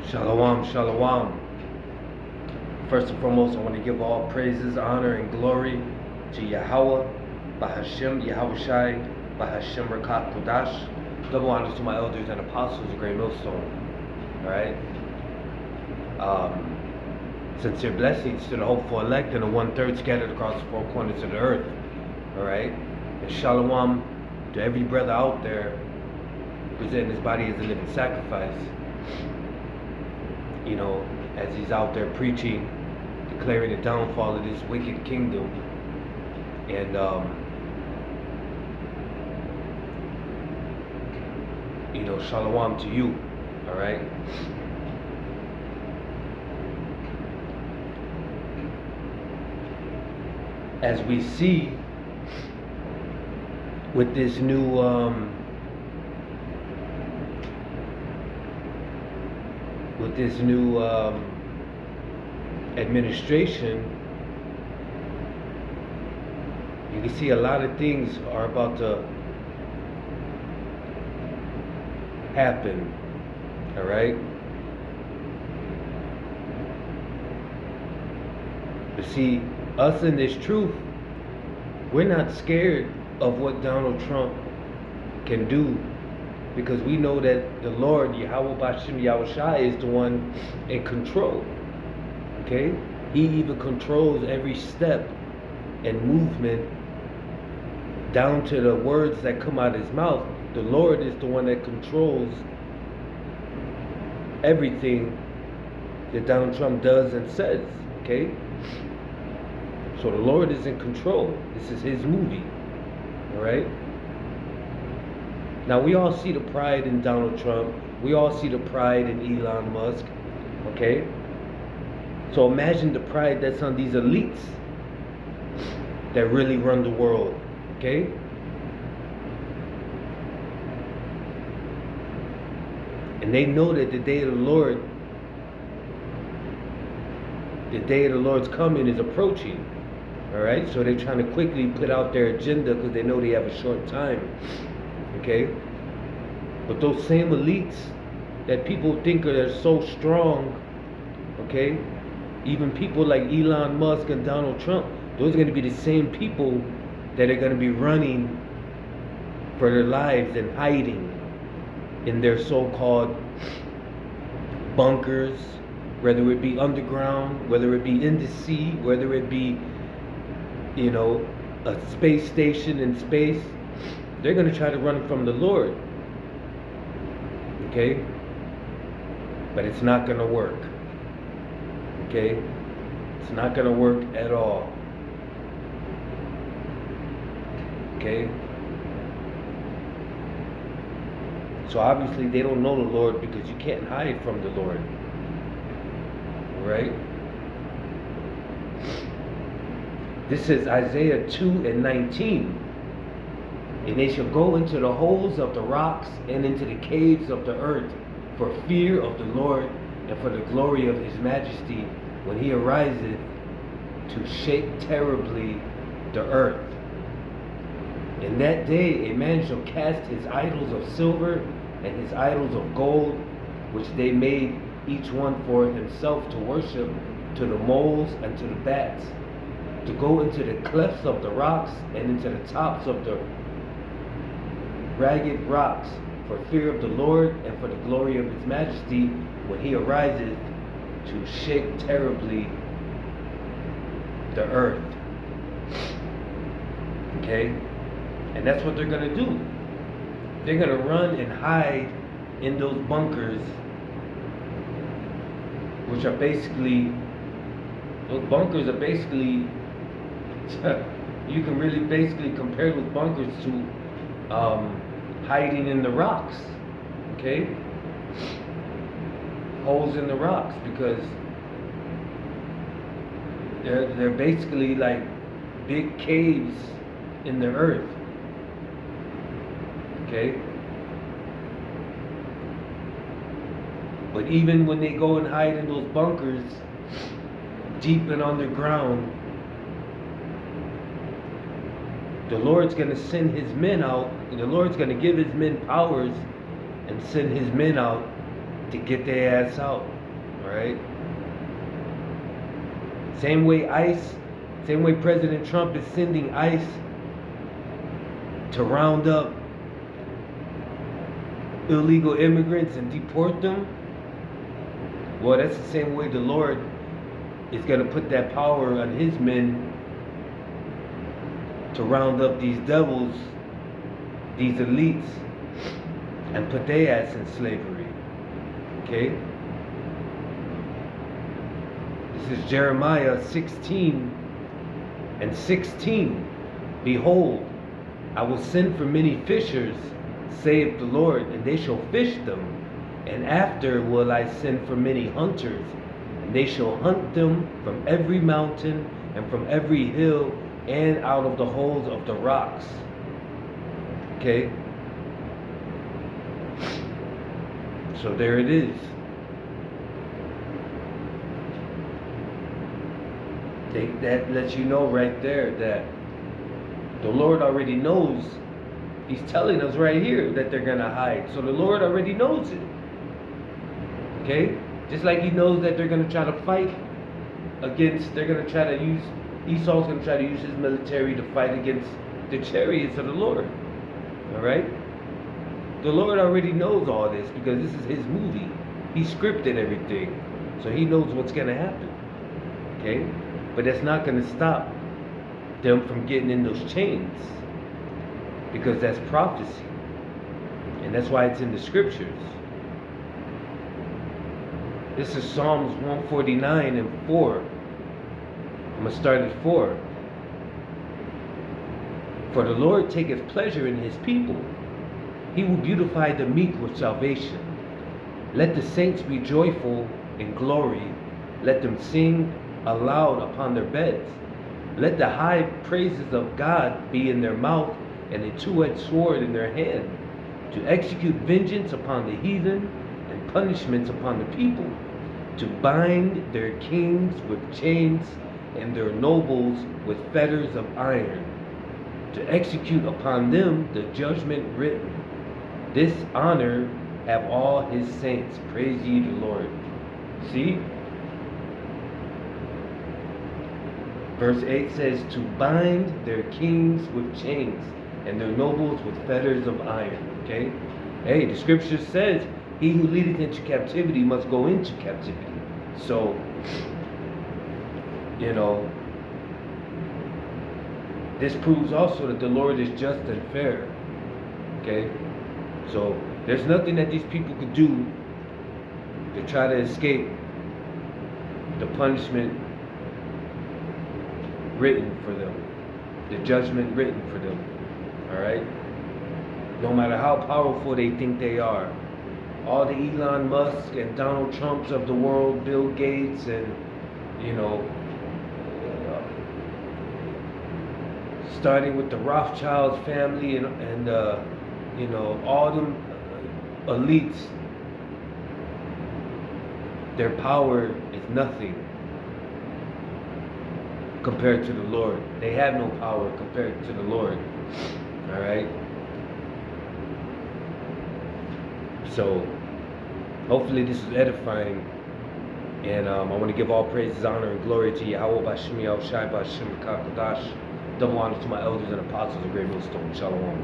Shalom, shalom. First and foremost, I want to give all praises, honor, and glory to Yahweh, Bahashem, Yahushai, Bahashem Rakat Kodash. Double honors to my elders and apostles of Great Millstone. Alright? Sincere blessings to the hopeful elect and the 1/3 scattered across the four corners of the earth. Alright? And shalom to every brother out there presenting his body as a living sacrifice. You know, as he's out there preaching, declaring the downfall of this wicked kingdom. And, you know, shalom to you, all right? As we see with this new, administration, you can see a lot of things are about to happen, all right? But see, us in this truth, we're not scared of what Donald Trump can do, because we know that the Lord, Yahweh Bashem Yahushai, is the one in control. Okay? He even controls every step and movement down to the words that come out of his mouth. The Lord is the one that controls everything that Donald Trump does and says. Okay? So the Lord is in control. This is his movie. Alright? Now, we all see the pride in Donald Trump. We all see the pride in Elon Musk. Okay? So imagine the pride that's on these elites that really run the world. Okay? And they know that the day of the Lord's coming is approaching. Alright? So they're trying to quickly put out their agenda because they know they have a short time. Okay? But those same elites that people think are so strong, okay? Even people like Elon Musk and Donald Trump, those are going to be the same people that are going to be running for their lives and hiding in their so-called bunkers, whether it be underground, whether it be in the sea, whether it be, you know, a space station in space. They're going to try to run from the Lord. Okay? But it's not going to work. Okay? It's not going to work at all. Okay? So obviously they don't know the Lord, because you can't hide from the Lord. Right? This is Isaiah 2:19. And they shall go into the holes of the rocks and into the caves of the earth for fear of the Lord and for the glory of his majesty when he ariseth to shake terribly the earth. In that day a man shall cast his idols of silver and his idols of gold, which they made each one for himself to worship, to the moles and to the bats, to go into the clefts of the rocks and into the tops of the ragged rocks for fear of the Lord and for the glory of his majesty when he arises to shake terribly the earth. Okay? And that's what they're going to do. They're going to run and hide in those bunkers, which are basically, you can really basically compare those bunkers to hiding in the rocks. Okay? Holes in the rocks, because they're basically like big caves in the earth. Okay? But even when they go and hide in those bunkers, deep and underground, the Lord's going to send his men out, and the Lord's going to give his men powers and send his men out to get their ass out. Right? Same way President Trump is sending ICE to round up illegal immigrants and deport them. Well, that's the same way the Lord is going to put that power on his men to round up these devils, these elites, and put their ass in slavery. Okay? This is Jeremiah 16:16. Behold, I will send for many fishers, saith the Lord, and they shall fish them. And after will I send for many hunters, and they shall hunt them from every mountain and from every hill and out of the holes of the rocks. Okay? So there it is. That lets you know right there that the Lord already knows. He's telling us right here that they're going to hide. So the Lord already knows it. Okay? Just like he knows that they're going to try to fight against, Esau's going to try to use his military to fight against the chariots of the Lord. Alright? The Lord already knows all this because this is his movie. He scripted everything. So he knows what's going to happen. Okay? But that's not going to stop them from getting in those chains. Because that's prophecy. And that's why it's in the scriptures. This is Psalms 149:4. I'm going to start at 4. For the Lord taketh pleasure in his people. He will beautify the meek with salvation. Let the saints be joyful in glory. Let them sing aloud upon their beds. Let the high praises of God be in their mouth, and a two-edged sword in their hand, to execute vengeance upon the heathen, and punishments upon the people, to bind their kings with chains, and their nobles with fetters of iron, to execute upon them the judgment written. This honor have all his saints. Praise ye the Lord. See? Verse 8 says, to bind their kings with chains and their nobles with fetters of iron. Okay? Hey, the scripture says, he who leadeth into captivity must go into captivity. So, this proves also that the Lord is just and fair. Okay? So, there's nothing that these people could do to try to escape the punishment written for them, the judgment written for them. Alright? No matter how powerful they think they are. All the Elon Musk and Donald Trumps of the world, Bill Gates, and starting with the Rothschilds family and all them elites, their power is nothing compared to the Lord. They have no power compared to the Lord. Alright? So, hopefully this is edifying. And I want to give all praises, honor, and glory to Yahweh Bashim Yahushai Bashim Kakadash. Double honor to my elders and apostles of Great Millstone. Shalom.